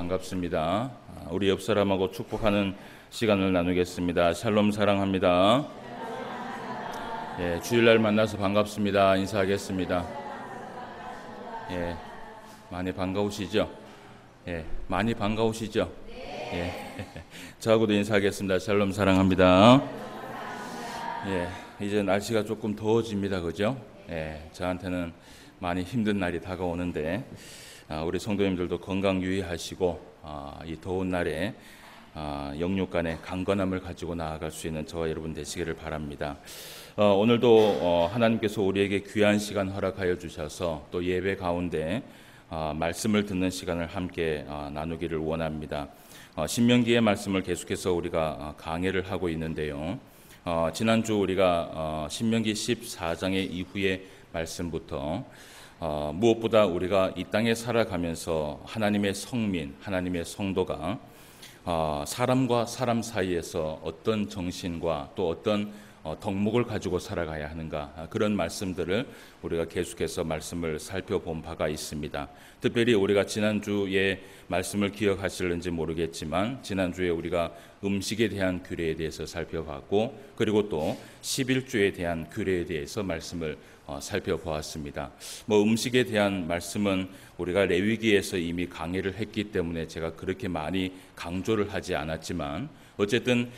반갑습니다. 우리 옆 사람하고 축복하는 시간을 나누겠습니다. 샬롬 사랑합니다. 예, 주일날 만나서 반갑습니다. 인사하겠습니다. 예, 많이 반가우시죠? 예, 많이 반가우시죠? 예, 저하고도 인사하겠습니다. 샬롬 사랑합니다. 예, 이제 날씨가 조금 더워집니다. 그죠? 예, 저한테는 많이 힘든 날이 다가오는데 우리 성도님들도 건강 유의하시고 이 더운 날에 영육 간의 강건함을 가지고 나아갈 수 있는 저와 여러분 되시기를 바랍니다. 오늘도 하나님께서 우리에게 귀한 시간 허락하여 주셔서 또 예배 가운데 말씀을 듣는 시간을 함께 나누기를 원합니다. 신명기의 말씀을 계속해서 우리가 강해를 하고 있는데요. 지난주 우리가 신명기 14장의 이후의 말씀부터 무엇보다 우리가 이 땅에 살아가면서 하나님의 성민, 하나님의 성도가 사람과 사람 사이에서 어떤 정신과 또 어떤 덕목을 가지고 살아가야 하는가, 그런 말씀들을 우리가 계속해서 말씀을 살펴본 바가 있습니다. 특별히 우리가 지난주에 말씀을 기억하실는지 모르겠지만 지난주에 우리가 음식에 대한 규례에 대해서 살펴봤고, 그리고 또 11조에 대한 규례에 대해서 말씀을 살펴보았습니다. 음식에 대한 말씀은 우리가 레위기에서 이미 강의를 했기 때문에 제가 그렇게 많이 강조를 하지 않았지만, 어쨌든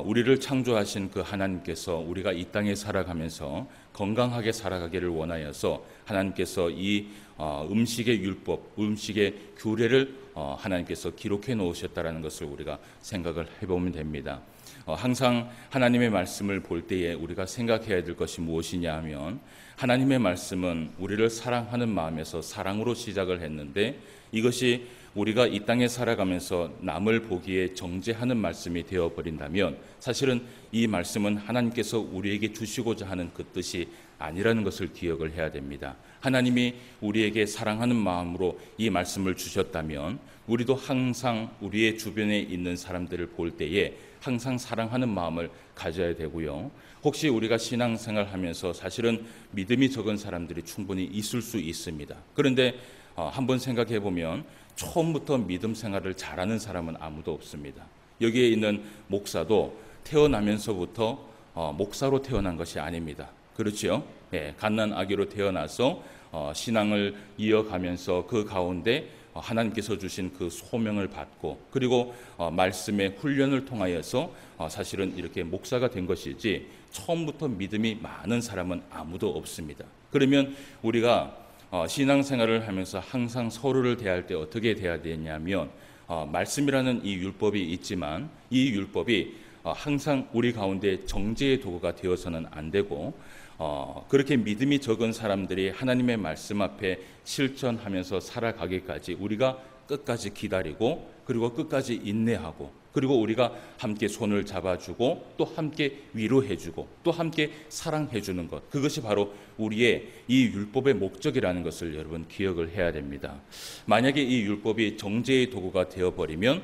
우리를 창조하신 그 하나님께서 우리가 이 땅에 살아가면서 건강하게 살아가기를 원하여서 하나님께서 이 음식의 율법, 음식의 규례를 하나님께서 기록해 놓으셨다는 것을 우리가 생각을 해보면 됩니다. 항상 하나님의 말씀을 볼 때에 우리가 생각해야 될 것이 무엇이냐 하면, 하나님의 말씀은 우리를 사랑하는 마음에서 사랑으로 시작을 했는데, 이것이 우리가 이 땅에 살아가면서 남을 보기에 정죄하는 말씀이 되어버린다면 사실은 이 말씀은 하나님께서 우리에게 주시고자 하는 그 뜻이 아니라는 것을 기억을 해야 됩니다. 하나님이 우리에게 사랑하는 마음으로 이 말씀을 주셨다면 우리도 항상 우리의 주변에 있는 사람들을 볼 때에 항상 사랑하는 마음을 가져야 되고요. 혹시 우리가 신앙생활 하면서 사실은 믿음이 적은 사람들이 충분히 있을 수 있습니다. 그런데 한번 생각해 보면 처음부터 믿음 생활을 잘하는 사람은 아무도 없습니다. 여기에 있는 목사도 태어나면서부터 목사로 태어난 것이 아닙니다. 그렇죠? 예, 갓난 아기로 태어나서 신앙을 이어가면서 그 가운데 하나님께서 주신 그 소명을 받고, 그리고 말씀의 훈련을 통하여서 사실은 이렇게 목사가 된 것이지 처음부터 믿음이 많은 사람은 아무도 없습니다. 그러면 우리가 신앙생활을 하면서 항상 서로를 대할 때 어떻게 대해야 되냐면, 말씀이라는 이 율법이 있지만 이 율법이 항상 우리 가운데 정죄의 도구가 되어서는 안 되고, 그렇게 믿음이 적은 사람들이 하나님의 말씀 앞에 실천하면서 살아가기까지 우리가 끝까지 기다리고, 그리고 끝까지 인내하고, 그리고 우리가 함께 손을 잡아주고 또 함께 위로해주고 또 함께 사랑해주는 것, 그것이 바로 우리의 이 율법의 목적이라는 것을 여러분 기억을 해야 됩니다. 만약에 이 율법이 정죄의 도구가 되어버리면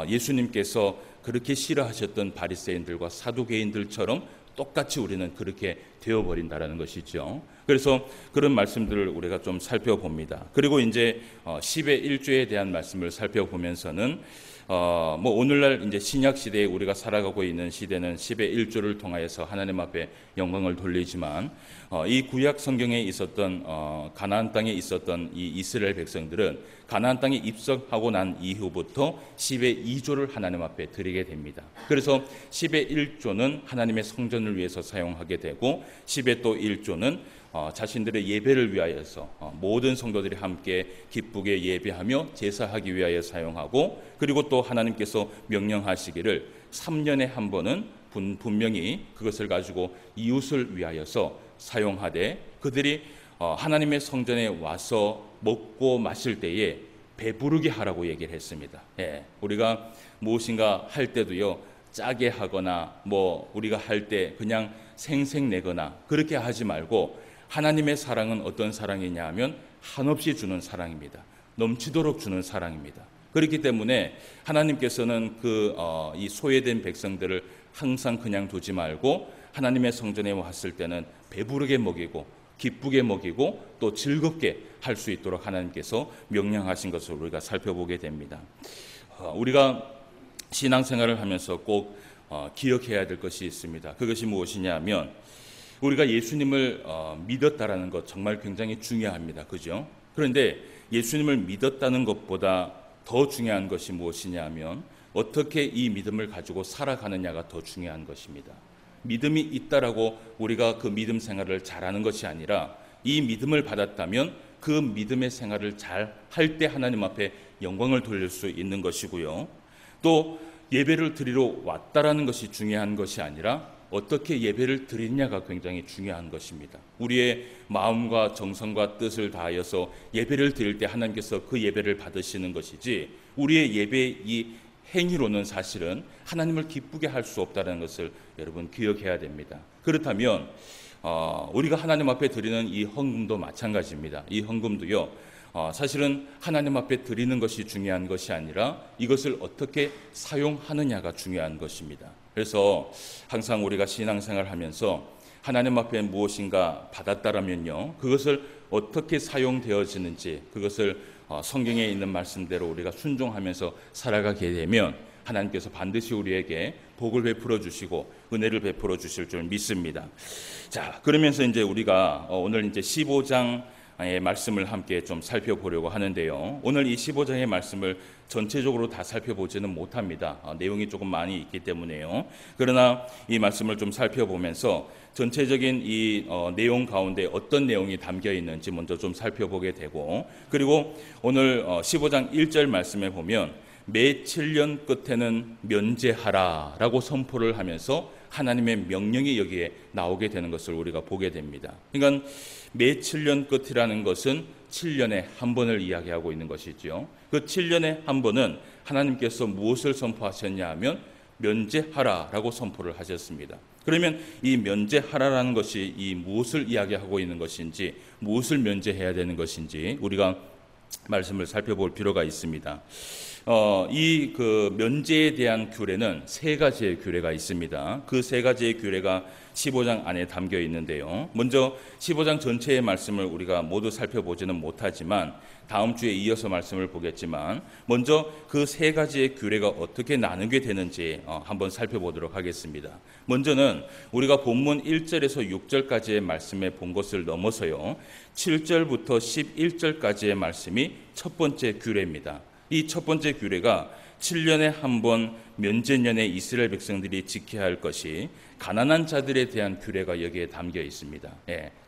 예수님께서 그렇게 싫어하셨던 바리새인들과 사두개인들처럼 똑같이 우리는 그렇게 되어버린다라는 것이죠. 그래서 그런 말씀들을 우리가 좀 살펴봅니다. 그리고 이제 10의 1조에 대한 말씀을 살펴보면서는 오늘날 이제 신약 시대에 우리가 살아가고 있는 시대는 10의 1조를 통하여서 하나님 앞에 영광을 돌리지만, 이 구약 성경에 있었던 가나안 땅에 있었던 이 이스라엘 백성들은 가나안 땅에 입성하고 난 이후부터 10의 2조를 하나님 앞에 드리게 됩니다. 그래서 10의 1조는 하나님의 성전을 위해서 사용하게 되고, 10의 또 1조는 자신들의 예배를 위하여서 모든 성도들이 함께 기쁘게 예배하며 제사하기 위하여 사용하고, 그리고 또 하나님께서 명령하시기를 3년에 한 번은 분명히 그것을 가지고 이웃을 위하여서 사용하되, 그들이 하나님의 성전에 와서 먹고 마실 때에 배부르게 하라고 얘기를 했습니다. 예, 우리가 무엇인가 할 때도요, 짜게 하거나 우리가 할 때 그냥 생색내거나 그렇게 하지 말고, 하나님의 사랑은 어떤 사랑이냐 하면 한없이 주는 사랑입니다. 넘치도록 주는 사랑입니다. 그렇기 때문에 하나님께서는 이 소외된 백성들을 항상 그냥 두지 말고 하나님의 성전에 왔을 때는 배부르게 먹이고 기쁘게 먹이고 또 즐겁게 할 수 있도록 하나님께서 명령하신 것을 우리가 살펴보게 됩니다. 우리가 신앙생활을 하면서 꼭 기억해야 될 것이 있습니다. 그것이 무엇이냐면 우리가 예수님을 믿었다라는 것 정말 굉장히 중요합니다. 그죠? 그런데 예수님을 믿었다는 것보다 더 중요한 것이 무엇이냐면 어떻게 이 믿음을 가지고 살아가느냐가 더 중요한 것입니다. 믿음이 있다라고 우리가 그 믿음 생활을 잘하는 것이 아니라 이 믿음을 받았다면 그 믿음의 생활을 잘 할 때 하나님 앞에 영광을 돌릴 수 있는 것이고요. 또 예배를 드리러 왔다라는 것이 중요한 것이 아니라 어떻게 예배를 드리냐가 굉장히 중요한 것입니다. 우리의 마음과 정성과 뜻을 다하여서 예배를 드릴 때 하나님께서 그 예배를 받으시는 것이지 우리의 예배의 이 행위로는 사실은 하나님을 기쁘게 할 수 없다는 것을 여러분 기억해야 됩니다. 그렇다면 우리가 하나님 앞에 드리는 이 헌금도 마찬가지입니다. 이 헌금도요. 사실은 하나님 앞에 드리는 것이 중요한 것이 아니라 이것을 어떻게 사용하느냐가 중요한 것입니다. 그래서 항상 우리가 신앙생활을 하면서 하나님 앞에 무엇인가 받았다라면요. 그것을 어떻게 사용되어지는지 그것을 성경에 있는 말씀대로 우리가 순종하면서 살아가게 되면 하나님께서 반드시 우리에게 복을 베풀어 주시고 은혜를 베풀어 주실 줄 믿습니다. 자, 그러면서 이제 우리가 오늘 이제 15장의 말씀을 함께 좀 살펴보려고 하는데요. 오늘 이 15장의 말씀을 전체적으로 다 살펴보지는 못합니다. 내용이 조금 많이 있기 때문에요. 그러나 이 말씀을 좀 살펴보면서 전체적인 이 내용 가운데 어떤 내용이 담겨 있는지 먼저 좀 살펴보게 되고, 그리고 오늘 15장 1절 말씀에 보면 매 7년 끝에는 면제하라라고 선포를 하면서 하나님의 명령이 여기에 나오게 되는 것을 우리가 보게 됩니다. 그러니까 매 7년 끝이라는 것은 7년에 한 번을 이야기하고 있는 것이죠. 그 7년에 한 번은 하나님께서 무엇을 선포하셨냐 하면 면제하라라고 선포를 하셨습니다. 그러면 이 면제하라라는 것이 이 무엇을 이야기하고 있는 것인지, 무엇을 면제해야 되는 것인지 우리가 말씀을 살펴볼 필요가 있습니다. 이 그 면제에 대한 규례는 세 가지의 규례가 있습니다. 그 세 가지의 규례가 15장 안에 담겨 있는데요. 먼저 15장 전체의 말씀을 우리가 모두 살펴보지는 못하지만 다음 주에 이어서 말씀을 보겠지만 먼저 그 세 가지의 규례가 어떻게 나누게 되는지 한번 살펴보도록 하겠습니다. 먼저는 우리가 본문 1절에서 6절까지의 말씀에 본 것을 넘어서요. 7절부터 11절까지의 말씀이 첫 번째 규례입니다. 이 첫 번째 규례가 7년에 한 번 면제년에 이스라엘 백성들이 지켜야 할 것이 가난한 자들에 대한 규례가 여기에 담겨 있습니다.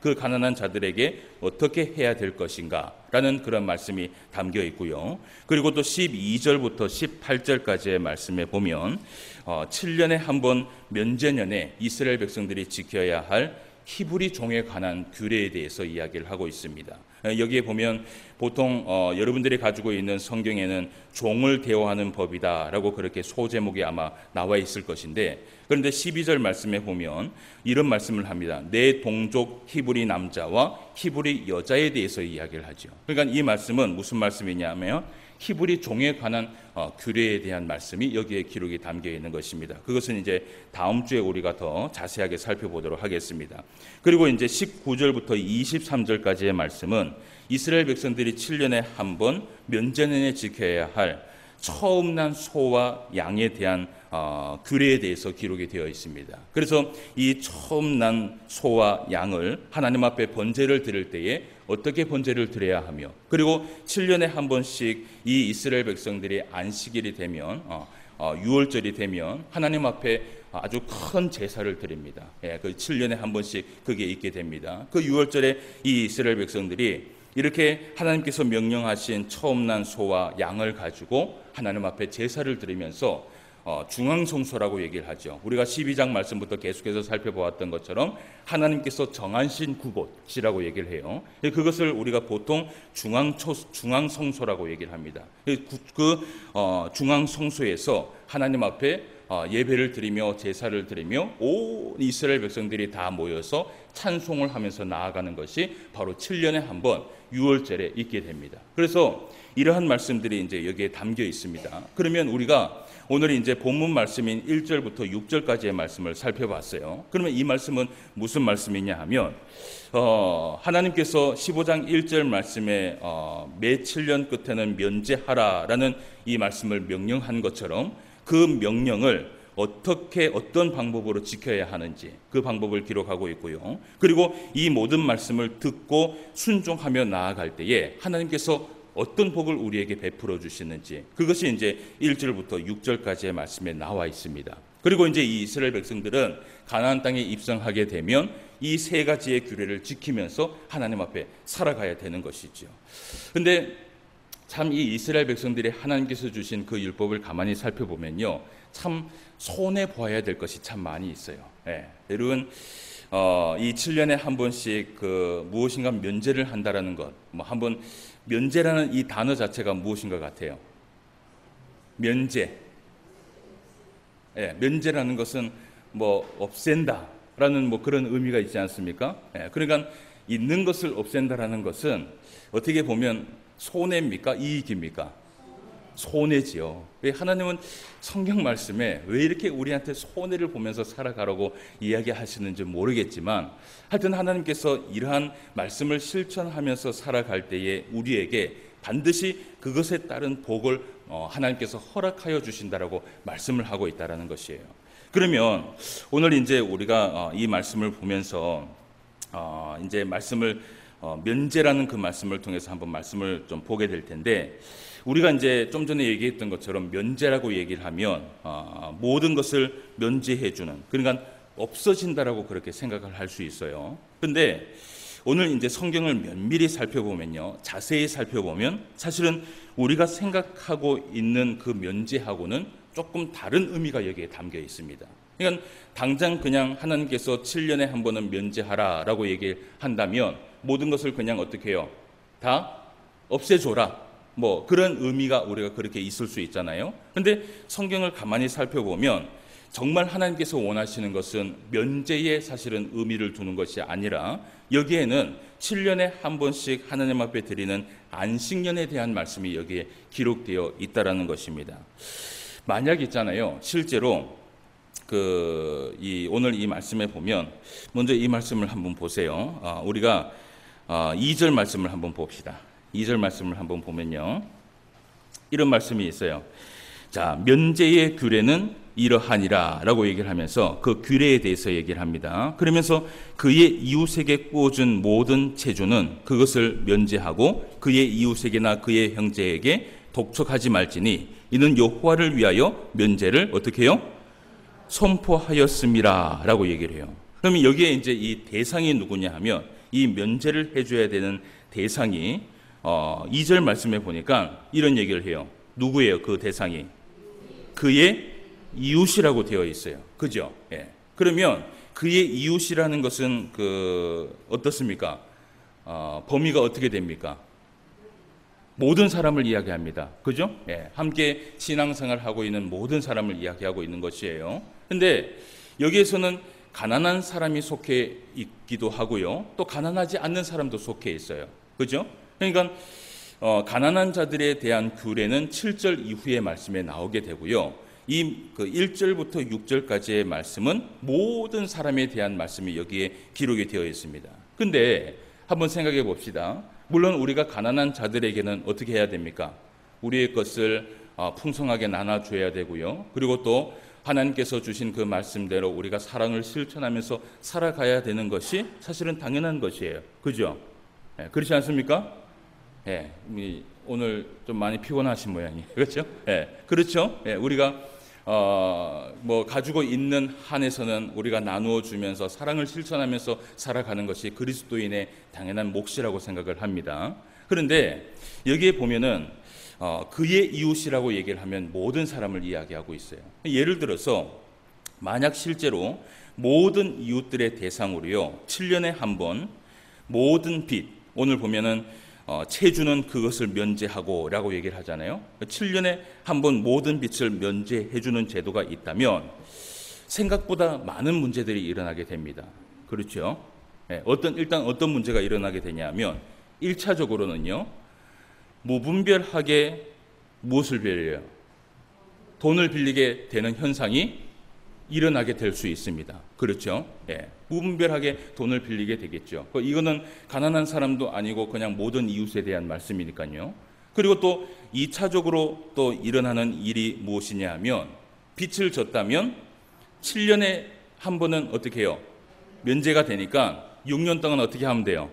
그 가난한 자들에게 어떻게 해야 될 것인가 라는 그런 말씀이 담겨 있고요. 그리고 또 12절부터 18절까지의 말씀에 보면 7년에 한 번 면제년에 이스라엘 백성들이 지켜야 할 히브리 종에 관한 규례에 대해서 이야기를 하고 있습니다. 여기에 보면 보통 여러분들이 가지고 있는 성경에는 종을 대우하는 법이다라고 그렇게 소제목이 아마 나와 있을 것인데, 그런데 12절 말씀에 보면 이런 말씀을 합니다. 내 동족 히브리 남자와 히브리 여자에 대해서 이야기를 하죠. 그러니까 이 말씀은 무슨 말씀이냐면 히브리 종에 관한 규례에 대한 말씀이 여기에 기록이 담겨 있는 것입니다. 그것은 이제 다음 주에 우리가 더 자세하게 살펴보도록 하겠습니다. 그리고 이제 19절부터 23절까지의 말씀은 이스라엘 백성들이 7년에 한 번 면제년에 지켜야 할 처음 난 소와 양에 대한 규례에 대해서 기록이 되어 있습니다. 그래서 이 처음 난 소와 양을 하나님 앞에 번제를 드릴 때에 어떻게 번제를 드려야 하며, 그리고 7년에 한 번씩 이 이스라엘 백성들이 안식일이 되면 6월절이 되면 하나님 앞에 아주 큰 제사를 드립니다. 그 7년에 한 번씩 그게 있게 됩니다. 그 6월절에 이 이스라엘 백성들이 이렇게 하나님께서 명령하신 처음 난 소와 양을 가지고 하나님 앞에 제사를 드리면서 중앙성소라고 얘기를 하죠. 우리가 12장 말씀부터 계속해서 살펴보았던 것처럼 하나님께서 정하신 그곳이라고 얘기를 해요. 그것을 우리가 보통 중앙성소라고 얘기를 합니다. 그 중앙성소에서 하나님 앞에 예배를 드리며 제사를 드리며 온 이스라엘 백성들이 다 모여서 찬송을 하면서 나아가는 것이 바로 7년에 한 번 유월절에 있게 됩니다. 그래서 이러한 말씀들이 이제 여기에 담겨 있습니다. 그러면 우리가 오늘 이제 본문 말씀인 1절부터 6절까지의 말씀을 살펴봤어요. 그러면 이 말씀은 무슨 말씀이냐 하면 하나님께서 15장 1절 말씀에 매 7년 끝에는 면제하라라는 이 말씀을 명령한 것처럼 그 명령을 어떤 방법으로 지켜야 하는지 그 방법을 기록하고 있고요. 그리고 이 모든 말씀을 듣고 순종하며 나아갈 때에 하나님께서 어떤 복을 우리에게 베풀어 주시는지 그것이 이제 1절부터 6절까지의 말씀에 나와 있습니다. 그리고 이제 이 이스라엘 백성들은 가나안 땅에 입성하게 되면 이 세 가지의 규례를 지키면서 하나님 앞에 살아가야 되는 것이죠. 근데 참 이 이스라엘 백성들이 하나님께서 주신 그 율법을 가만히 살펴보면요, 참 손해 보아야 될 것이 참 많이 있어요. 여러분 이 7년에 한 번씩 그 무엇인가 면제를 한다라는 것, 뭐 한번 면제라는 이 단어 자체가 무엇인 것 같아요? 면제. 면제라는 것은 뭐 없앤다라는 뭐 그런 의미가 있지 않습니까? 그러니까 있는 것을 없앤다라는 것은 어떻게 보면 손해입니까? 이익입니까? 손해지요. 하나님은 성경 말씀에 왜 이렇게 우리한테 손해를 보면서 살아가라고 이야기하시는지 모르겠지만 하여튼 하나님께서 이러한 말씀을 실천하면서 살아갈 때에 우리에게 반드시 그것에 따른 복을 하나님께서 허락하여 주신다라고 말씀을 하고 있다라는 것이에요. 그러면 오늘 이제 우리가 이 말씀을 보면서 이제 말씀을 면제라는 그 말씀을 통해서 한번 말씀을 좀 보게 될 텐데, 우리가 이제 좀 전에 얘기했던 것처럼 면제라고 얘기를 하면 모든 것을 면제해 주는, 그러니까 없어진다라고 그렇게 생각을 할 수 있어요. 근데 오늘 이제 성경을 면밀히 살펴보면요, 자세히 살펴보면 사실은 우리가 생각하고 있는 그 면제하고는 조금 다른 의미가 여기에 담겨 있습니다. 그러니까 당장 그냥 하나님께서 7년에 한 번은 면제하라라고 얘기한다면 모든 것을 그냥 어떻게 해요? 다 없애줘라. 뭐 그런 의미가 우리가 그렇게 있을 수 있잖아요. 그런데 성경을 가만히 살펴보면 정말 하나님께서 원하시는 것은 면제에 사실은 의미를 두는 것이 아니라 여기에는 7년에 한 번씩 하나님 앞에 드리는 안식년에 대한 말씀이 여기에 기록되어 있다라는 것입니다. 만약 있잖아요, 실제로 오늘 이 말씀에 보면 먼저 이 말씀을 한번 보세요. 우리가 2절 말씀을 한번 봅시다. 2절 말씀을 한번 보면요, 이런 말씀이 있어요. 자, 면제의 규례는 이러하니라 라고 얘기를 하면서 그 규례에 대해서 얘기를 합니다. 그러면서 그의 이웃에게 꽂은 모든 체주는 그것을 면제하고 그의 이웃에게나 그의 형제에게 독촉하지 말지니 이는 여호와를 위하여 면제를 어떻게 해요? 선포하였음이라 라고 얘기를 해요. 그러면 여기에 이제 이 대상이 누구냐 하면 이 면제를 해줘야 되는 대상이 2절 말씀에 보니까 이런 얘기를 해요. 누구예요? 그 대상이 그의 이웃이라고 되어 있어요. 그죠? 그러면 그의 이웃이라는 것은 어떻습니까? 범위가 어떻게 됩니까? 모든 사람을 이야기합니다. 그죠? 함께 신앙생활을 하고 있는 모든 사람을 이야기하고 있는 것이에요. 근데 여기에서는 가난한 사람이 속해 있기도 하고요, 또 가난하지 않는 사람도 속해 있어요. 그죠? 그러니까 가난한 자들에 대한 규례는 7절 이후의 말씀에 나오게 되고요, 이 1절부터 6절까지의 말씀은 모든 사람에 대한 말씀이 여기에 기록이 되어 있습니다. 근데 한번 생각해 봅시다. 물론 우리가 가난한 자들에게는 어떻게 해야 됩니까? 우리의 것을 풍성하게 나눠줘야 되고요, 그리고 또 하나님께서 주신 그 말씀대로 우리가 사랑을 실천하면서 살아가야 되는 것이 사실은 당연한 것이에요. 그죠? 그렇지 않습니까? 오늘 좀 많이 피곤하신 모양이에요. 그렇죠? 그렇죠? 우리가 뭐 가지고 있는 한에서는 우리가 나누어 주면서 사랑을 실천하면서 살아가는 것이 그리스도인의 당연한 몫이라고 생각을 합니다. 그런데 여기에 보면은 그의 이웃이라고 얘기를 하면 모든 사람을 이야기하고 있어요. 예를 들어서 만약 실제로 모든 이웃들의 대상으로요, 7년에 한 번 모든 빚, 오늘 보면은 체주는 그것을 면제하고 라고 얘기를 하잖아요. 7년에 한 번 모든 빚을 면제해 주는 제도가 있다면 생각보다 많은 문제들이 일어나게 됩니다. 그렇죠? 일단 어떤 문제가 일어나게 되냐면 1차적으로는요. 무분별하게 무엇을 빌려요? 돈을 빌리게 되는 현상이 일어나게 될 수 있습니다. 그렇죠? 무분별하게 돈을 빌리게 되겠죠. 이거는 가난한 사람도 아니고 그냥 모든 이웃에 대한 말씀이니까요. 그리고 또 2차적으로 또 일어나는 일이 무엇이냐 하면 빚을 졌다면 7년에 한 번은 어떻게 해요? 면제가 되니까 6년 동안 어떻게 하면 돼요?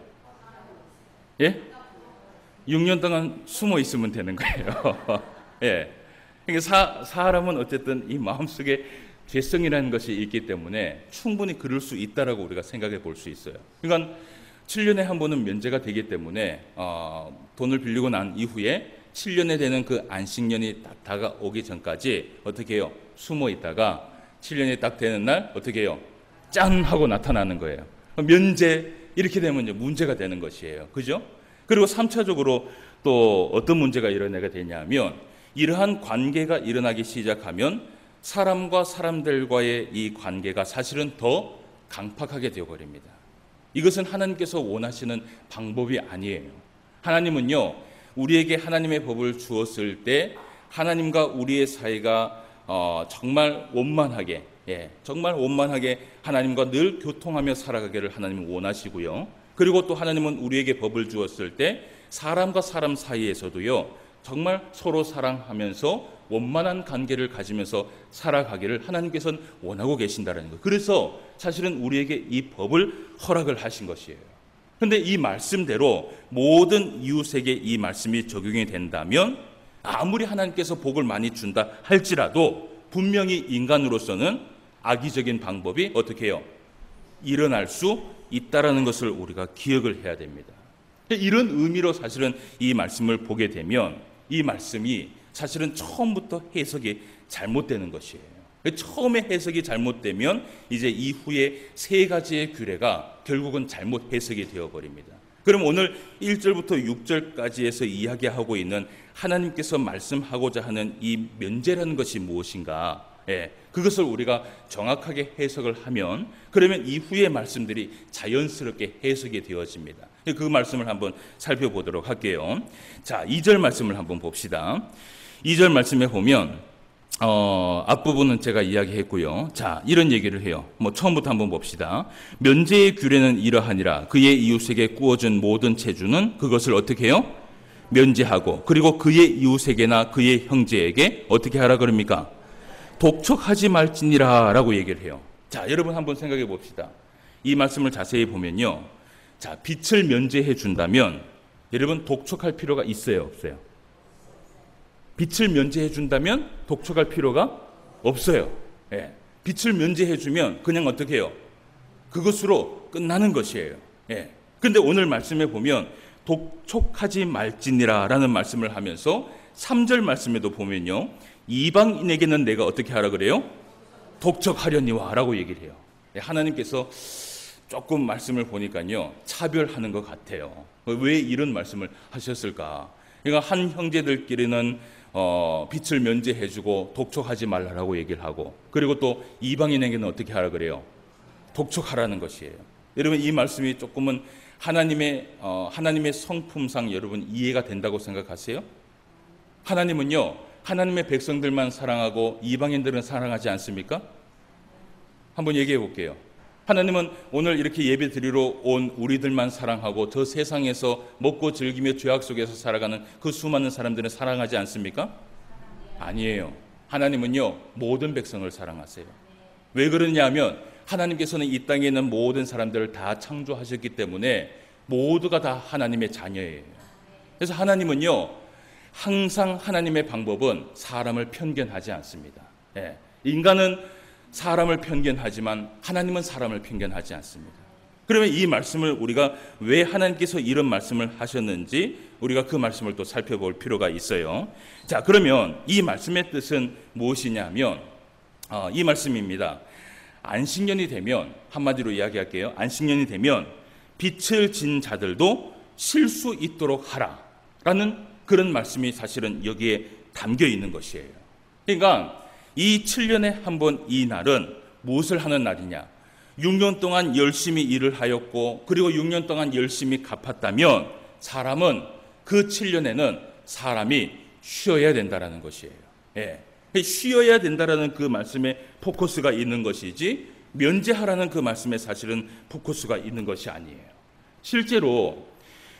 6년 동안 숨어 있으면 되는 거예요. 그러니까 사람은 어쨌든 이 마음속에 죄성이라는 것이 있기 때문에 충분히 그럴 수 있다라고 우리가 생각해 볼 수 있어요. 그러니까 7년에 한 번은 면제가 되기 때문에 돈을 빌리고 난 이후에 7년에 되는 그 안식년이 딱 다가오기 전까지 어떻게 해요? 숨어 있다가 7년이 딱 되는 날 어떻게 해요? 짠! 하고 나타나는 거예요. 면제 이렇게 되면 이제 문제가 되는 것이에요. 그죠? 그리고 3차적으로 또 어떤 문제가 일어나게 되냐면 이러한 관계가 일어나기 시작하면 사람과 사람들과의 이 관계가 사실은 더 강팍하게 되어버립니다. 이것은 하나님께서 원하시는 방법이 아니에요. 하나님은요, 우리에게 하나님의 법을 주었을 때 하나님과 우리의 사이가 정말 원만하게 하나님과 늘 교통하며 살아가기를 하나님은 원하시고요. 그리고 또 하나님은 우리에게 법을 주었을 때 사람과 사람 사이에서도요, 정말 서로 사랑하면서 원만한 관계를 가지면서 살아가기를 하나님께서는 원하고 계신다는 거예요. 그래서 사실은 우리에게 이 법을 허락을 하신 것이에요. 그런데 이 말씀대로 모든 이웃에게 이 말씀이 적용이 된다면 아무리 하나님께서 복을 많이 준다 할지라도 분명히 인간으로서는 악의적인 방법이 어떻게 해요? 일어날 수 있다라는 것을 우리가 기억을 해야 됩니다. 이런 의미로 사실은 이 말씀을 보게 되면 이 말씀이 사실은 처음부터 해석이 잘못되는 것이에요. 처음에 해석이 잘못되면 이제 이후에 세 가지의 규례가 결국은 잘못 해석이 되어버립니다. 그럼 오늘 1절부터 6절까지에서 이야기하고 있는 하나님께서 말씀하고자 하는 이 면제라는 것이 무엇인가? 그것을 우리가 정확하게 해석을 하면 그러면 이후의 말씀들이 자연스럽게 해석이 되어집니다. 그 말씀을 한번 살펴보도록 할게요. 자, 2절 말씀을 한번 봅시다. 2절 말씀에 보면 앞부분은 제가 이야기했고요. 자, 이런 얘기를 해요. 처음부터 한번 봅시다. 면제의 규례는 이러하니라. 그의 이웃에게 구워준 모든 체주는 그것을 어떻게 해요? 면제하고 그리고 그의 이웃에게나 그의 형제에게 어떻게 하라 그럽니까? 독촉하지 말지니라 라고 얘기를 해요. 자, 여러분 한번 생각해 봅시다. 이 말씀을 자세히 보면요. 자, 빚을 면제해 준다면 여러분 독촉할 필요가 있어요, 없어요? 빚을 면제해 준다면 독촉할 필요가 없어요. 빚을 면제해 주면 그냥 어떻게 해요? 그것으로 끝나는 것이에요. 근데 오늘 말씀에 보면 독촉하지 말지니라 라는 말씀을 하면서 3절 말씀에도 보면요. 이방인에게는 내가 어떻게 하라 그래요? 독촉하려니와 라고 얘기를 해요. 하나님께서 조금 말씀을 보니까요. 차별하는 것 같아요. 왜 이런 말씀을 하셨을까? 그러니까 한 형제들끼리는 빚을 면제해주고 독촉하지 말라라고 얘기를 하고 그리고 또 이방인에게는 어떻게 하라 그래요? 독촉하라는 것이에요. 여러분 이 말씀이 조금은 하나님의 성품상 여러분 이해가 된다고 생각하세요? 하나님은요 하나님의 백성들만 사랑하고 이방인들은 사랑하지 않습니까? 한번 얘기해 볼게요. 하나님은 오늘 이렇게 예배 드리러 온 우리들만 사랑하고 저 세상에서 먹고 즐기며 죄악 속에서 살아가는 그 수많은 사람들은 사랑하지 않습니까? 아니에요. 하나님은요 모든 백성을 사랑하세요. 왜 그러냐면 하나님께서는 이 땅에 있는 모든 사람들을 다 창조하셨기 때문에 모두가 다 하나님의 자녀예요. 그래서 하나님은요 항상 하나님의 방법은 사람을 편견하지 않습니다. 인간은 사람을 편견하지만 하나님은 사람을 편견하지 않습니다. 그러면 이 말씀을 우리가 왜 하나님께서 이런 말씀을 하셨는지 우리가 그 말씀을 또 살펴볼 필요가 있어요. 자, 그러면 이 말씀의 뜻은 무엇이냐면 이 말씀입니다. 안식년이 되면 한마디로 이야기할게요. 안식년이 되면 빚을 진 자들도 쉴 수 있도록 하라라는 그런 말씀이 사실은 여기에 담겨 있는 것이에요. 그러니까 이 7년에 한 번 이 날은 무엇을 하는 날이냐? 6년 동안 열심히 일을 하였고 그리고 6년 동안 열심히 갚았다면 사람은 그 7년에는 사람이 쉬어야 된다라는 것이에요. 예. 쉬어야 된다라는 그 말씀에 포커스가 있는 것이지 면제하라는 그 말씀에 사실은 포커스가 있는 것이 아니에요. 실제로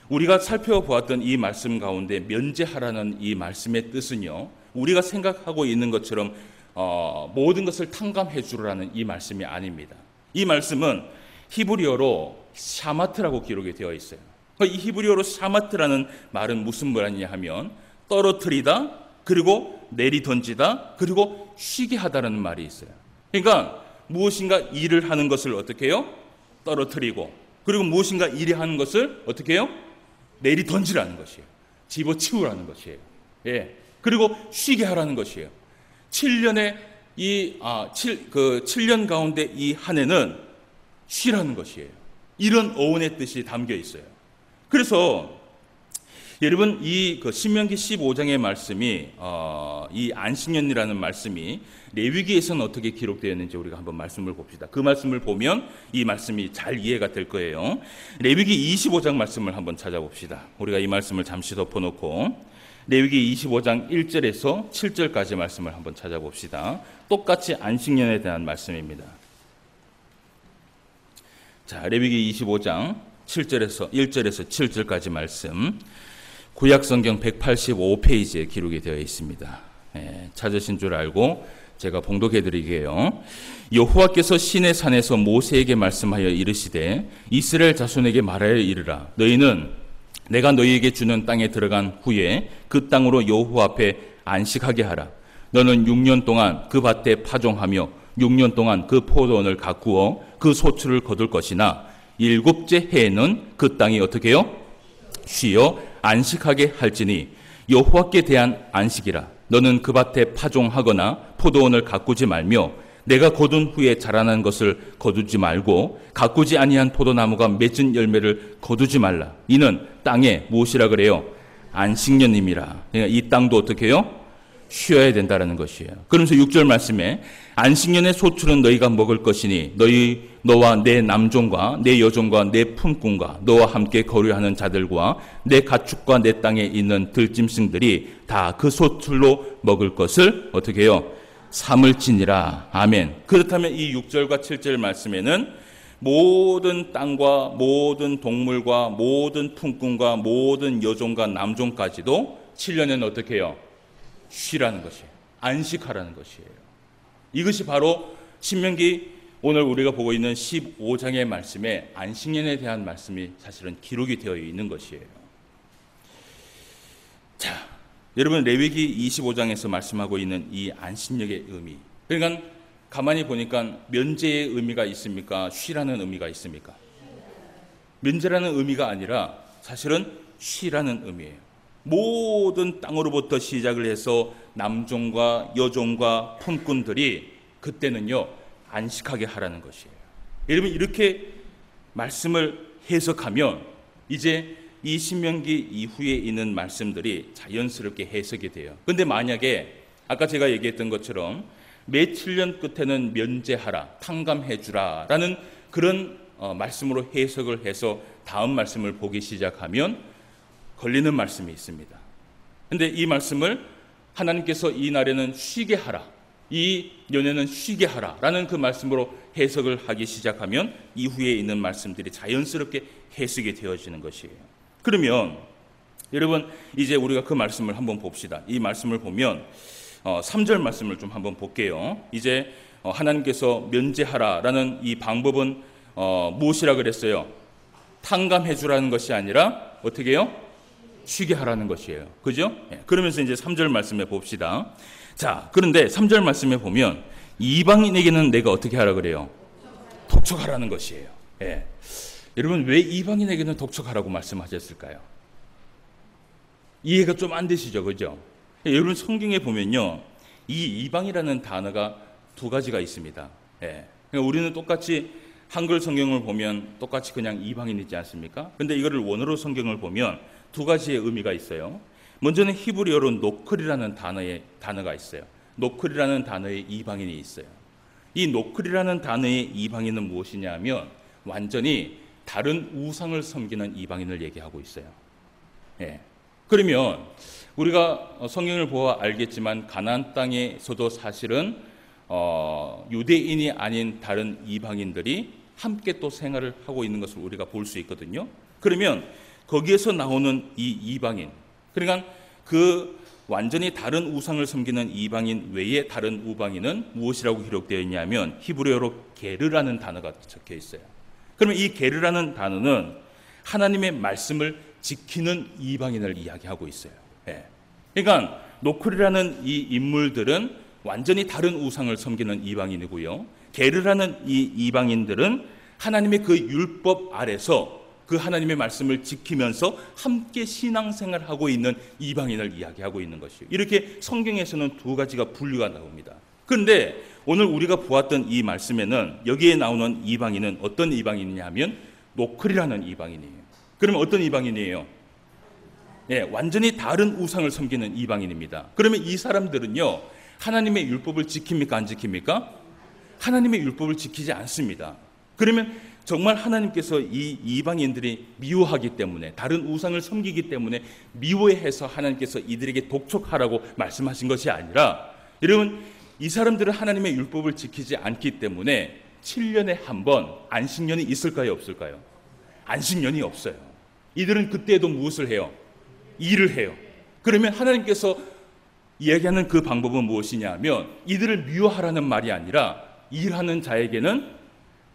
우리가 살펴보았던 이 말씀 가운데 면제하라는 이 말씀의 뜻은요, 우리가 생각하고 있는 것처럼 모든 것을 탕감해 주라는 이 말씀이 아닙니다. 이 말씀은 히브리어로 샤마트라고 기록이 되어 있어요. 이 히브리어로 샤마트라는 말은 무슨 말이냐 하면 떨어뜨리다, 그리고 내리던지다, 그리고 쉬게 하다라는 말이 있어요. 그러니까 무엇인가 일을 하는 것을 어떻게 해요? 떨어뜨리고, 그리고 무엇인가 일이 하는 것을 어떻게 해요? 내리던지라는 것이에요. 집어치우라는 것이에요. 예. 그리고 쉬게 하라는 것이에요. 7년의 7년 가운데 이 한 해는 쉬라는 것이에요. 이런 어원의 뜻이 담겨 있어요. 그래서 여러분 이 신명기 15장의 말씀이 이 안식년이라는 말씀이 레위기에서는 어떻게 기록되어 있는지 우리가 한번 말씀을 봅시다. 그 말씀을 보면 이 말씀이 잘 이해가 될 거예요. 레위기 25장 말씀을 한번 찾아봅시다. 우리가 이 말씀을 잠시 덮어놓고 레위기 25장 1절에서 7절까지 말씀을 한번 찾아봅시다. 똑같이 안식년에 대한 말씀입니다. 자, 레위기 25장 1절에서 7절까지 말씀, 구약성경 185페이지에 기록이 되어 있습니다. 찾으신 줄 알고 제가 봉독해 드리게요. 여호와께서 시내 산에서 모세에게 말씀하여 이르시되 이스라엘 자손에게 말하여 이르라. 너희는 내가 너희에게 주는 땅에 들어간 후에 그 땅으로 여호와 앞에 안식하게 하라. 너는 6년 동안 그 밭에 파종하며 6년 동안 그 포도원을 가꾸어 그 소출을 거둘 것이나 7째 해에는 그 땅이 어떻게 해요? 쉬어 안식하게 할지니 여호와께 대한 안식이라. 너는 그 밭에 파종하거나 포도원을 가꾸지 말며 내가 거둔 후에 자라난 것을 거두지 말고 가꾸지 아니한 포도나무가 맺은 열매를 거두지 말라. 이는 땅에 무엇이라 그래요? 안식년임이라. 그러니까 이 땅도 어떻게 해요? 쉬어야 된다라는 것이에요. 그러면서 6절 말씀에 안식년의 소출은 너희가 먹을 것이니 너와 내 남종과 내 여종과 내 품꾼과 너와 함께 거류하는 자들과 내 가축과 내 땅에 있는 들짐승들이 다 그 소출로 먹을 것을 어떻게 해요? 삼을지니라. 아멘. 그렇다면 이 6절과 7절 말씀에는 모든 땅과 모든 동물과 모든 품꾼과 모든 여종과 남종까지도 7년에는 어떻게 해요? 쉬라는 것이에요. 안식하라는 것이에요. 이것이 바로 신명기 오늘 우리가 보고 있는 15장의 말씀에 안식년에 대한 말씀이 사실은 기록이 되어 있는 것이에요. 자, 여러분 레위기 25장에서 말씀하고 있는 이 안식년의 의미, 그러니까 가만히 보니까 면제의 의미가 있습니까? 쉬라는 의미가 있습니까? 면제라는 의미가 아니라 사실은 쉬라는 의미예요. 모든 땅으로부터 시작을 해서 남종과 여종과 품꾼들이 그때는요 안식하게 하라는 것이에요. 여러분 이렇게 말씀을 해석하면 이제 이 신명기 이후에 있는 말씀들이 자연스럽게 해석이 돼요. 그런데 만약에 아까 제가 얘기했던 것처럼 매 7년 끝에는 면제하라, 탕감해주라 라는 그런 말씀으로 해석을 해서 다음 말씀을 보기 시작하면 걸리는 말씀이 있습니다. 그런데 이 말씀을 하나님께서 이 날에는 쉬게 하라, 이 연회는 쉬게 하라 라는 그 말씀으로 해석을 하기 시작하면 이후에 있는 말씀들이 자연스럽게 해석이 되어지는 것이에요. 그러면 여러분 이제 우리가 그 말씀을 한번 봅시다. 이 말씀을 보면 3절 말씀을 좀 한번 볼게요. 이제 하나님께서 면제하라라는 이 방법은 무엇이라 그랬어요? 탕감해 주라는 것이 아니라 어떻게 해요? 쉬게 하라는 것이에요. 그죠? 그러면서 이제 3절 말씀에 봅시다. 자, 그런데 3절 말씀에 보면 이방인에게는 내가 어떻게 하라 그래요? 독촉하라는 것이에요. 예. 여러분 왜 이방인에게는 독촉하라고 말씀하셨을까요? 이해가 좀 안 되시죠? 그죠? 여러분 성경에 보면요, 이 이방이라는 단어가 두 가지가 있습니다. 예. 그러니까 우리는 똑같이 한글 성경을 보면 똑같이 그냥 이방인이지 않습니까? 근데 이거를 원어로 성경을 보면 두 가지의 의미가 있어요. 먼저는 히브리어로 노클이라는 단어가 있어요. 노클이라는 단어의 이방인이 있어요. 이 노클이라는 단어의 이방인은 무엇이냐면 완전히 다른 우상을 섬기는 이방인을 얘기하고 있어요. 예. 그러면 우리가 성경을 보아 알겠지만 가나안 땅에서도 사실은 유대인이 아닌 다른 이방인들이 함께 또 생활을 하고 있는 것을 우리가 볼 수 있거든요. 그러면 거기에서 나오는 이 이방인, 그러니까 그 완전히 다른 우상을 섬기는 이방인 외에 다른 우방인은 무엇이라고 기록되어 있냐면 히브리어로 게르라는 단어가 적혀 있어요. 그러면 이 게르라는 단어는 하나님의 말씀을 지키는 이방인을 이야기하고 있어요. 예. 그러니까 노클이라는 이 인물들은 완전히 다른 우상을 섬기는 이방인이고요. 게르라는 이 이방인들은 하나님의 그 율법 아래서 그 하나님의 말씀을 지키면서 함께 신앙생활하고 있는 이방인을 이야기하고 있는 것이에요. 이렇게 성경에서는 두 가지가 분류가 나옵니다. 그런데 오늘 우리가 보았던 이 말씀에는 여기에 나오는 이방인은 어떤 이방인이냐면 노클이라는 이방인이에요. 그러면 어떤 이방인이에요? 네, 완전히 다른 우상을 섬기는 이방인입니다. 그러면 이 사람들은요, 하나님의 율법을 지킵니까? 안 지킵니까? 하나님의 율법을 지키지 않습니다. 그러면 정말 하나님께서 이 이방인들이 미워하기 때문에, 다른 우상을 섬기기 때문에 미워해서 하나님께서 이들에게 독촉하라고 말씀하신 것이 아니라, 여러분, 이 사람들은 하나님의 율법을 지키지 않기 때문에 7년에 한 번 안식년이 있을까요? 없을까요? 안식년이 없어요. 이들은 그때에도 무엇을 해요? 일을 해요. 그러면 하나님께서 이야기하는 그 방법은 무엇이냐면 이들을 미워하라는 말이 아니라 일하는 자에게는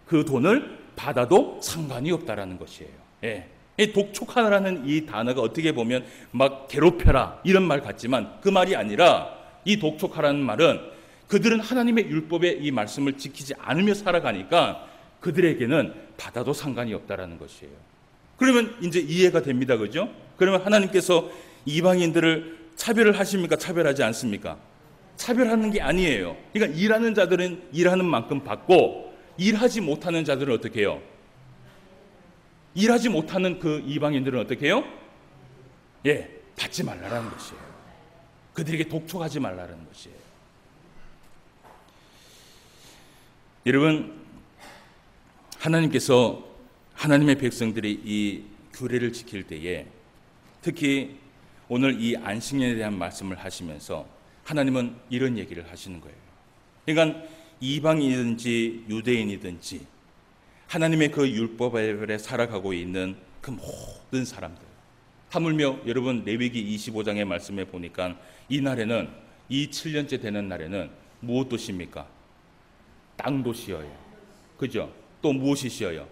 그 돈을 받아도 상관이 없다라는 것이에요. 예. 이 독촉하라는 이 단어가 어떻게 보면 막 괴롭혀라 이런 말 같지만 그 말이 아니라 이 독촉하라는 말은 그들은 하나님의 율법의 이 말씀을 지키지 않으며 살아가니까 그들에게는 받아도 상관이 없다라는 것이에요. 그러면 이제 이해가 됩니다. 그죠? 그러면 하나님께서 이방인들을 차별을 하십니까? 차별하지 않습니까? 차별하는 게 아니에요. 그러니까 일하는 자들은 일하는 만큼 받고 일하지 못하는 자들은 어떻게 해요? 일하지 못하는 그 이방인들은 어떻게 해요? 예, 받지 말라라는 것이에요. 그들에게 독촉하지 말라는 것이에요. 여러분, 하나님께서 하나님의 백성들이 이 규례를 지킬 때에 특히 오늘 이 안식년에 대한 말씀을 하시면서 하나님은 이런 얘기를 하시는 거예요. 그러니까 이방인이든지 유대인이든지 하나님의 그 율법 아래 살아가고 있는 그 모든 사람들, 하물며 여러분 레위기 25장의 말씀에 보니까 이 날에는, 이 7년째 되는 날에는 무엇도 십니까? 땅도 쉬어요. 그죠? 또 무엇이 쉬어요?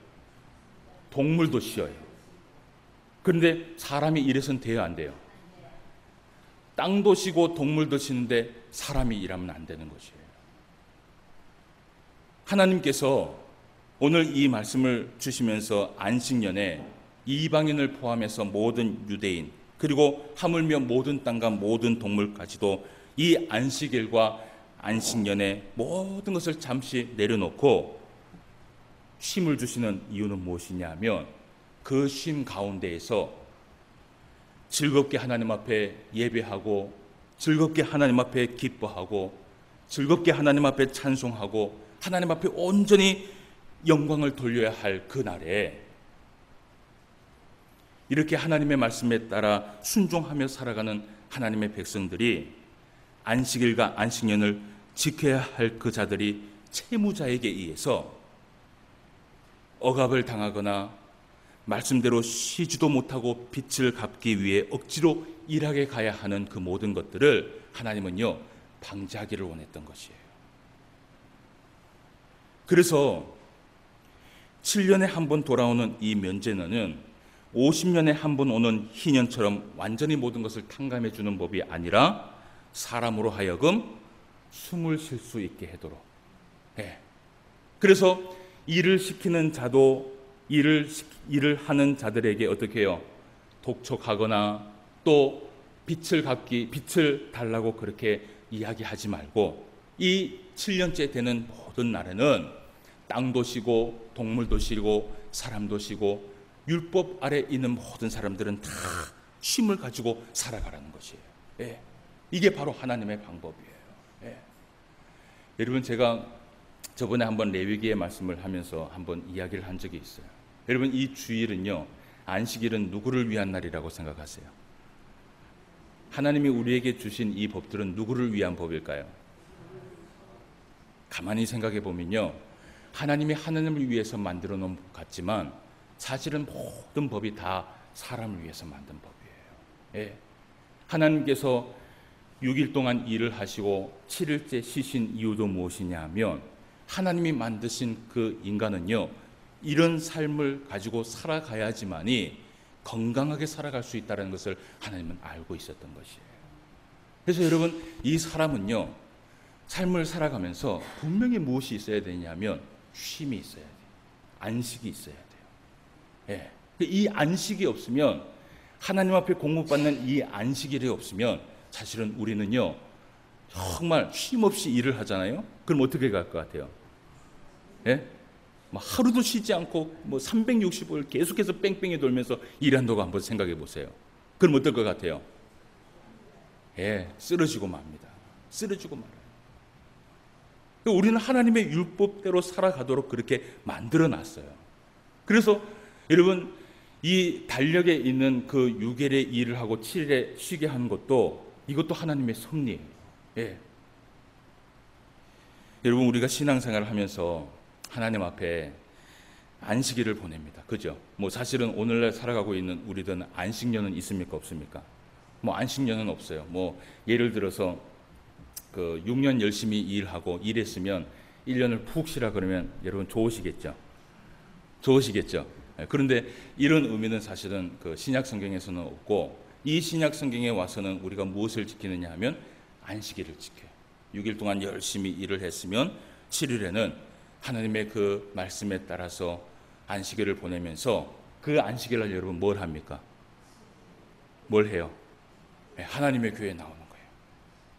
동물도 쉬어요. 그런데 사람이 이래서는 돼요, 안 돼요? 땅도 쉬고 동물도 쉬는데 사람이 일하면 안 되는 것이에요. 하나님께서 오늘 이 말씀을 주시면서 안식년에 이방인을 포함해서 모든 유대인, 그리고 하물며 모든 땅과 모든 동물까지도 이 안식일과 안식년에 모든 것을 잠시 내려놓고 쉼을 주시는 이유는 무엇이냐면 그 쉼 가운데에서 즐겁게 하나님 앞에 예배하고 즐겁게 하나님 앞에 기뻐하고 즐겁게 하나님 앞에 찬송하고 하나님 앞에 온전히 영광을 돌려야 할 그날에 이렇게 하나님의 말씀에 따라 순종하며 살아가는 하나님의 백성들이 안식일과 안식년을 지켜야 할 그 자들이 채무자에게 의해서 억압을 당하거나 말씀대로 쉬지도 못하고 빚을 갚기 위해 억지로 일하게 가야 하는 그 모든 것들을 하나님은요 방지하기를 원했던 것이에요. 그래서 7년에 한 번 돌아오는 이 면제년은 50년에 한 번 오는 희년처럼 완전히 모든 것을 탕감해 주는 법이 아니라 사람으로 하여금 숨을 쉴 수 있게 하도록. 네. 그래서 일을 시키는 자도 일을 하는 자들에게 어떻게 해요? 독촉하거나 또 빚을 달라고 그렇게 이야기하지 말고 이 7년째 되는 모든 날에는 땅도 쉬고 동물도 쉬고 사람도 쉬고 율법 아래 있는 모든 사람들은 다 쉼을 가지고 살아가라는 것이에요. 예. 이게 바로 하나님의 방법이에요. 예. 여러분, 제가 저번에 한번 레위기의 말씀을 하면서 한번 이야기를 한 적이 있어요. 여러분, 이 주일은요, 안식일은 누구를 위한 날이라고 생각하세요? 하나님이 우리에게 주신 이 법들은 누구를 위한 법일까요? 가만히 생각해 보면요, 하나님이 하나님을 위해서 만들어 놓은 법 같지만 사실은 모든 법이 다 사람을 위해서 만든 법이에요. 예. 하나님께서 6일 동안 일을 하시고 7일째 쉬신 이유도 무엇이냐 하면 하나님이 만드신 그 인간은요, 이런 삶을 가지고 살아가야지만이 건강하게 살아갈 수 있다는 것을 하나님은 알고 있었던 것이에요. 그래서 여러분, 이 사람은요, 삶을 살아가면서 분명히 무엇이 있어야 되냐면 쉼이 있어야 돼요. 안식이 있어야 돼요. 예. 이 안식이 없으면, 하나님 앞에 공급받는 이 안식일이 없으면 사실은 우리는요, 정말 쉼 없이 일을 하잖아요. 그럼 어떻게 갈 것 같아요? 예? 하루도 쉬지 않고 365일 계속해서 뺑뺑이 돌면서 일한다고 한번 생각해 보세요. 그럼 어떨 것 같아요? 예, 쓰러지고 맙니다. 쓰러지고 말아요. 우리는 하나님의 율법대로 살아가도록 그렇게 만들어 놨어요. 그래서 여러분, 이 달력에 있는 그 6일에 일을 하고 7일에 쉬게 하는 것도, 이것도 하나님의 섭리예요. 예. 여러분, 우리가 신앙생활을 하면서 하나님 앞에 안식일을 보냅니다. 그죠? 사실은 오늘날 살아가고 있는 우리들은 안식년은 있습니까? 없습니까? 안식년은 없어요. 예를 들어서 6년 열심히 일하고 일했으면 1년을 푹 쉬라 그러면 여러분 좋으시겠죠? 좋으시겠죠? 그런데 이런 의미는 사실은 신약 성경에서는 없고, 이 신약 성경에 와서는 우리가 무엇을 지키느냐 하면 안식일을 지켜요. 6일 동안 열심히 일을 했으면 7일에는 하나님의 그 말씀에 따라서 안식일을 보내면서, 그 안식일날 여러분 뭘 합니까? 뭘 해요? 하나님의 교회에 나오는 거예요.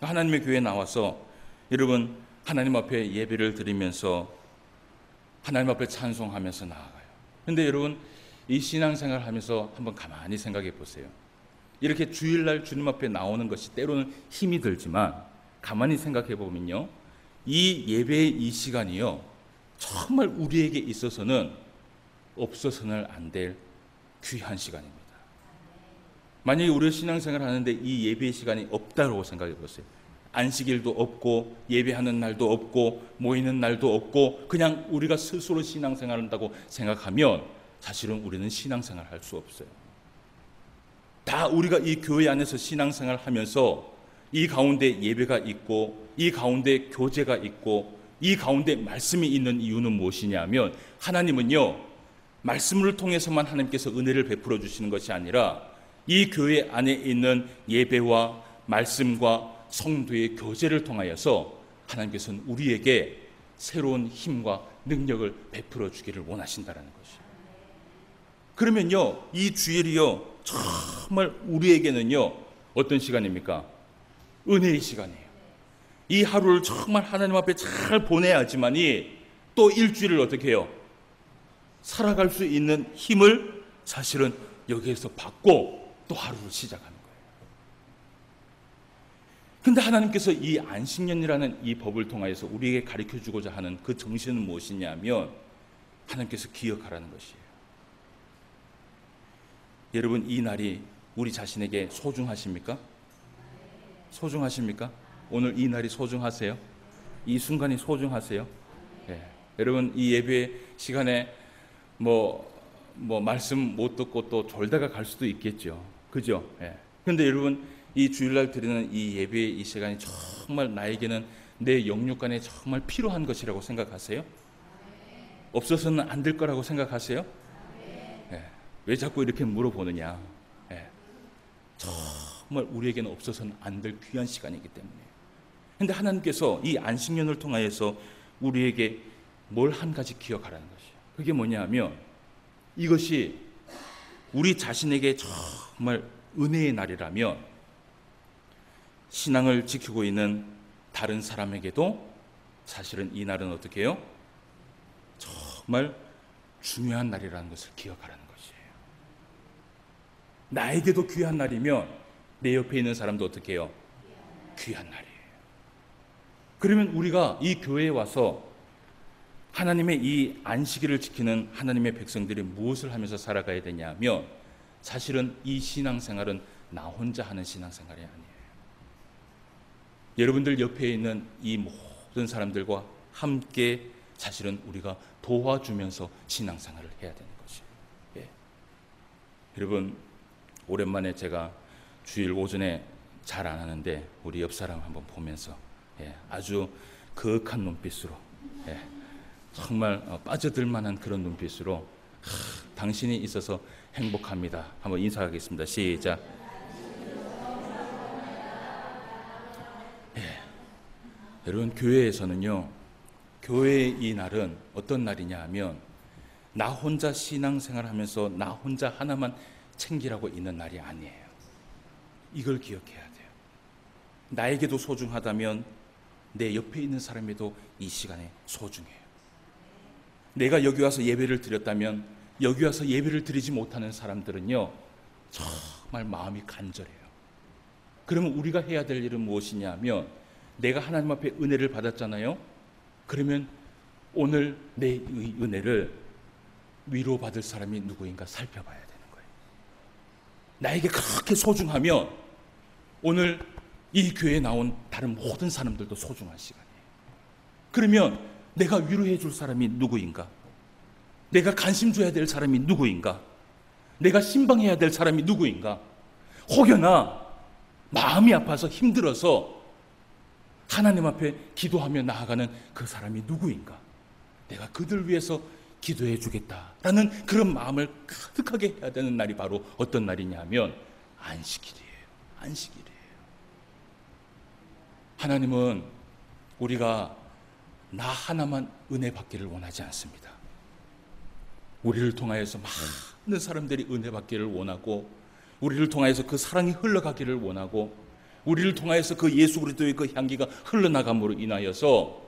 하나님의 교회에 나와서 여러분 하나님 앞에 예배를 드리면서 하나님 앞에 찬송하면서 나아가요. 그런데 여러분, 이 신앙생활을 하면서 한번 가만히 생각해 보세요. 이렇게 주일날 주님 앞에 나오는 것이 때로는 힘이 들지만 가만히 생각해 보면요, 이 예배의 이 시간이요, 정말 우리에게 있어서는 없어서는 안 될 귀한 시간입니다. 만약에 우리가 신앙생활을 하는데 이 예배의 시간이 없다고 생각해 보세요. 안식일도 없고 예배하는 날도 없고 모이는 날도 없고 그냥 우리가 스스로 신앙생활을 한다고 생각하면 사실은 우리는 신앙생활을 할 수 없어요. 다 우리가 이 교회 안에서 신앙생활을 하면서 이 가운데 예배가 있고 이 가운데 교제가 있고 이 가운데 말씀이 있는 이유는 무엇이냐 하면, 하나님은요, 말씀을 통해서만 하나님께서 은혜를 베풀어 주시는 것이 아니라 이 교회 안에 있는 예배와 말씀과 성도의 교제를 통하여서 하나님께서는 우리에게 새로운 힘과 능력을 베풀어 주기를 원하신다는 것이에요. 그러면요, 이 주일이요, 정말 우리에게는요, 어떤 시간입니까? 은혜의 시간이에요. 이 하루를 정말 하나님 앞에 잘 보내야지만이 또 일주일을 어떻게 해요? 살아갈 수 있는 힘을 사실은 여기에서 받고 또 하루를 시작하는 거예요. 그런데 하나님께서 이 안식년이라는 이 법을 통하여서 우리에게 가르쳐주고자 하는 그 정신은 무엇이냐면, 하나님께서 기억하라는 것이에요. 여러분, 이 날이 우리 자신에게 소중하십니까? 소중하십니까? 오늘 이 날이 소중하세요? 이 순간이 소중하세요? 예. 여러분, 이 예배 시간에 말씀 못 듣고 또 졸다가 갈 수도 있겠죠. 그죠? 예. 그런데 여러분, 이 주일날 드리는 이 예배의 이 시간이 정말 나에게는 내 영육간에 정말 필요한 것이라고 생각하세요? 없어서는 안 될 거라고 생각하세요? 예. 왜 자꾸 이렇게 물어보느냐? 예. 정말 우리에게는 없어서는 안 될 귀한 시간이기 때문에. 그런데 하나님께서 이 안식년을 통하여서 우리에게 뭘 한 가지 기억하라는 것이에요. 그게 뭐냐 하면, 이것이 우리 자신에게 정말 은혜의 날이라면 신앙을 지키고 있는 다른 사람에게도 사실은 이 날은 어떻게 해요? 정말 중요한 날이라는 것을 기억하라는 것이에요. 나에게도 귀한 날이면 내 옆에 있는 사람도 어떻게 해요? 귀한 날이에요. 그러면 우리가 이 교회에 와서 하나님의 이 안식일을 지키는 하나님의 백성들이 무엇을 하면서 살아가야 되냐면, 사실은 이 신앙생활은 나 혼자 하는 신앙생활이 아니에요. 여러분들 옆에 있는 이 모든 사람들과 함께 사실은 우리가 도와주면서 신앙생활을 해야 되는 것이에요. 예. 여러분, 오랜만에 제가 주일 오전에 잘 안 하는데 우리 옆 사람 한번 보면서 아주 거룩한 눈빛으로, 정말 빠져들 만한 그런 눈빛으로 당신이 있어서 행복합니다. 한번 인사하겠습니다. 시작. 여러분, 교회에서는요, 교회의 이 날은 어떤 날이냐 하면 나 혼자 신앙생활 하면서 나 혼자 하나만 챙기라고 있는 날이 아니에요. 이걸 기억해야 돼요. 나에게도 소중하다면 내 옆에 있는 사람에도 이 시간에 소중해요. 내가 여기 와서 예배를 드렸다면 여기 와서 예배를 드리지 못하는 사람들은요, 정말 마음이 간절해요. 그러면 우리가 해야 될 일은 무엇이냐 하면, 내가 하나님 앞에 은혜를 받았잖아요. 그러면 오늘 내 은혜를 위로받을 사람이 누구인가 살펴봐야 되는 거예요. 나에게 그렇게 소중하면 오늘 이 교회에 나온 다른 모든 사람들도 소중한 시간이에요. 그러면 내가 위로해 줄 사람이 누구인가? 내가 관심 줘야 될 사람이 누구인가? 내가 신방해야 될 사람이 누구인가? 혹여나 마음이 아파서 힘들어서 하나님 앞에 기도하며 나아가는 그 사람이 누구인가? 내가 그들 위해서 기도해 주겠다라는 그런 마음을 가득하게 해야 되는 날이 바로 어떤 날이냐 하면 안식일이에요. 안식일이에요. 하나님은 우리가 나 하나만 은혜 받기를 원하지 않습니다. 우리를 통하여서 많은 사람들이 은혜 받기를 원하고, 우리를 통하여서 그 사랑이 흘러가기를 원하고, 우리를 통하여서 그 예수 그리스도의 그 향기가 흘러나감으로 인하여서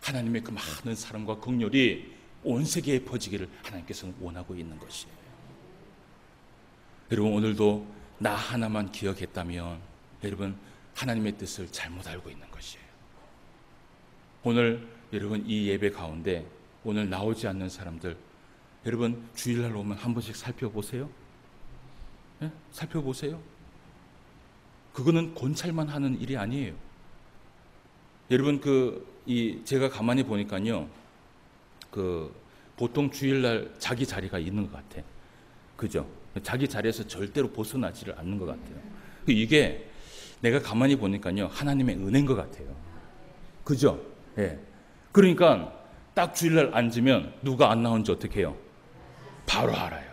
하나님의 그 많은 사랑과 긍휼이 온 세계에 퍼지기를 하나님께서는 원하고 있는 것이에요. 여러분, 오늘도 나 하나만 기억했다면 여러분, 하나님의 뜻을 잘못 알고 있는 것이에요. 오늘 여러분, 이 예배 가운데 오늘 나오지 않는 사람들, 여러분 주일날 오면 한 번씩 살펴보세요. 살펴보세요. 그거는 권찰만 하는 일이 아니에요. 여러분, 제가 가만히 보니까요, 보통 주일날 자기 자리가 있는 것 같아. 그죠? 자기 자리에서 절대로 벗어나지를 않는 것 같아요. 이게 내가 가만히 보니까요, 하나님의 은혜인 것 같아요. 그죠? 예. 그러니까 딱 주일날 앉으면 누가 안 나온지 어떻게 해요? 바로 알아요.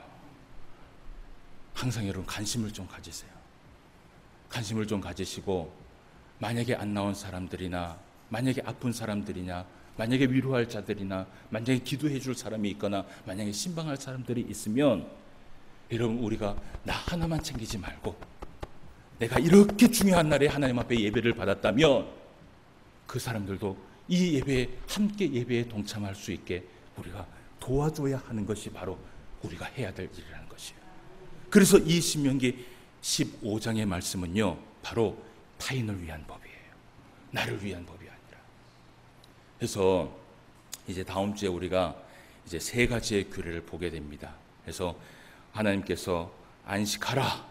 항상 여러분 관심을 좀 가지세요. 관심을 좀 가지시고, 만약에 안 나온 사람들이나, 만약에 아픈 사람들이나, 만약에 위로할 자들이나, 만약에 기도해 줄 사람이 있거나, 만약에 신방할 사람들이 있으면 여러분, 우리가 나 하나만 챙기지 말고 내가 이렇게 중요한 날에 하나님 앞에 예배를 받았다면 그 사람들도 이 예배에 함께 예배에 동참할 수 있게 우리가 도와줘야 하는 것이 바로 우리가 해야 될 일이라는 것이에요. 그래서 이 신명기 15장의 말씀은요, 바로 타인을 위한 법이에요. 나를 위한 법이 아니라. 그래서 이제 다음 주에 우리가 이제 세 가지의 규례를 보게 됩니다. 그래서 하나님께서 안식하라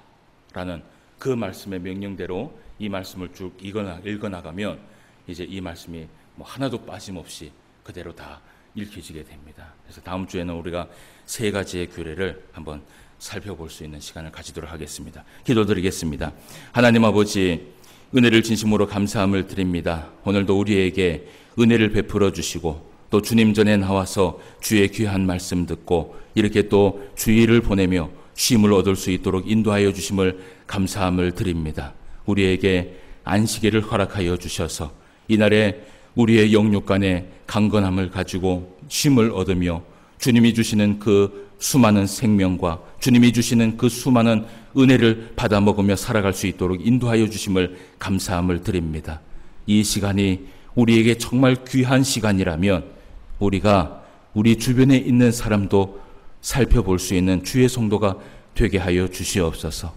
라는 그 말씀의 명령대로 이 말씀을 쭉 읽어나가면 이제 이 말씀이 하나도 빠짐없이 그대로 다 읽혀지게 됩니다. 그래서 다음 주에는 우리가 세 가지의 규례를 한번 살펴볼 수 있는 시간을 가지도록 하겠습니다. 기도드리겠습니다. 하나님 아버지, 은혜를 진심으로 감사함을 드립니다. 오늘도 우리에게 은혜를 베풀어 주시고, 또 주님 전에 나와서 주의 귀한 말씀 듣고 이렇게 또 주일을 보내며 쉼을 얻을 수 있도록 인도하여 주심을 감사함을 드립니다. 우리에게 안식일을 허락하여 주셔서 이날에 우리의 영육간의 강건함을 가지고 쉼을 얻으며 주님이 주시는 그 수많은 생명과 주님이 주시는 그 수많은 은혜를 받아 먹으며 살아갈 수 있도록 인도하여 주심을 감사함을 드립니다. 이 시간이 우리에게 정말 귀한 시간이라면 우리가 우리 주변에 있는 사람도 살펴볼 수 있는 주의 성도가 되게 하여 주시옵소서.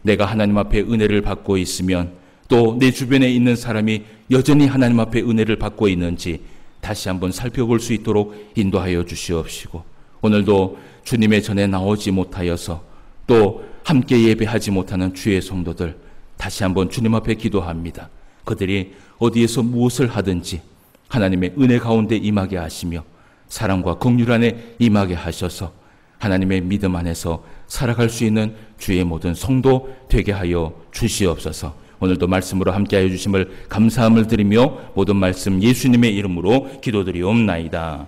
내가 하나님 앞에 은혜를 받고 있으면 또 내 주변에 있는 사람이 여전히 하나님 앞에 은혜를 받고 있는지 다시 한번 살펴볼 수 있도록 인도하여 주시옵시고, 오늘도 주님의 전에 나오지 못하여서 또 함께 예배하지 못하는 주의 성도들 다시 한번 주님 앞에 기도합니다. 그들이 어디에서 무엇을 하든지 하나님의 은혜 가운데 임하게 하시며 사랑과 긍휼 안에 임하게 하셔서 하나님의 믿음 안에서 살아갈 수 있는 주의 모든 성도 되게 하여 주시옵소서. 오늘도 말씀으로 함께하여 주심을 감사함을 드리며 모든 말씀 예수님의 이름으로 기도드리옵나이다.